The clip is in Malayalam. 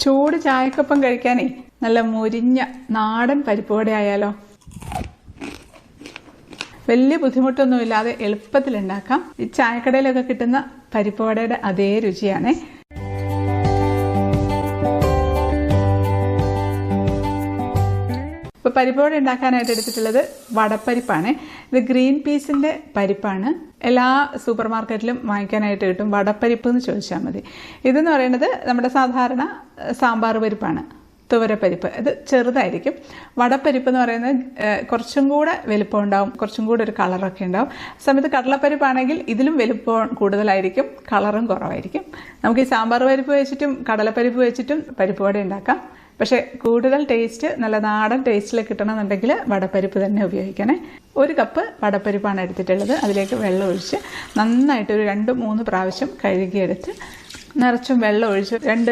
ചൂട് ചായക്കൊപ്പം കഴിക്കാനേ നല്ല മുരിഞ്ഞ നാടൻ പരിപ്പ് വട ആയാലോ. വലിയ ബുദ്ധിമുട്ടൊന്നുമില്ലാതെ എളുപ്പത്തിൽ ഉണ്ടാക്കാം. ഈ ചായക്കടയിലൊക്കെ കിട്ടുന്ന പരിപ്പ് വടയുടെ അതേ രുചിയാണേ. ഇപ്പോൾ പരിപ്പ് വട ഉണ്ടാക്കാനായിട്ട് എടുത്തിട്ടുള്ളത് വടപ്പരിപ്പാണ്. ഇത് ഗ്രീൻ പീസിൻ്റെ പരിപ്പാണ്. എല്ലാ സൂപ്പർ മാർക്കറ്റിലും വാങ്ങിക്കാനായിട്ട് കിട്ടും. വടപ്പരിപ്പ് എന്ന് ചോദിച്ചാൽ മതി. ഇതെന്ന് പറയുന്നത് നമ്മുടെ സാധാരണ സാമ്പാർ പരിപ്പാണ്, തുവരപ്പരിപ്പ്. ഇത് ചെറുതായിരിക്കും. വടപ്പരിപ്പ് എന്ന് പറയുന്നത് കുറച്ചും കൂടെ വലുപ്പം ഉണ്ടാവും, കുറച്ചും കൂടെ ഒരു കളറൊക്കെ ഉണ്ടാവും. സമയത്ത് കടലപ്പരിപ്പാണെങ്കിൽ ഇതിലും വലുപ്പം കൂടുതലായിരിക്കും, കളറും കുറവായിരിക്കും. നമുക്ക് ഈ സാമ്പാർ പരിപ്പ് വെച്ചിട്ടും കടലപ്പരിപ്പ് വെച്ചിട്ടും പരിപ്പ് വട ഉണ്ടാക്കാം. പക്ഷേ കൂടുതൽ ടേസ്റ്റ് നല്ല നാടൻ ടേസ്റ്റിൽ കിട്ടണമെന്നുണ്ടെങ്കിൽ വടപ്പരിപ്പ് തന്നെ ഉപയോഗിക്കണേ. 1 കപ്പ് വടപ്പരിപ്പാണ് എടുത്തിട്ടുള്ളത്. അതിലേക്ക് വെള്ളം ഒഴിച്ച് നന്നായിട്ട് ഒരു 2-3 പ്രാവശ്യം കഴുകിയെടുത്ത് നിറച്ചും വെള്ളം ഒഴിച്ച് 2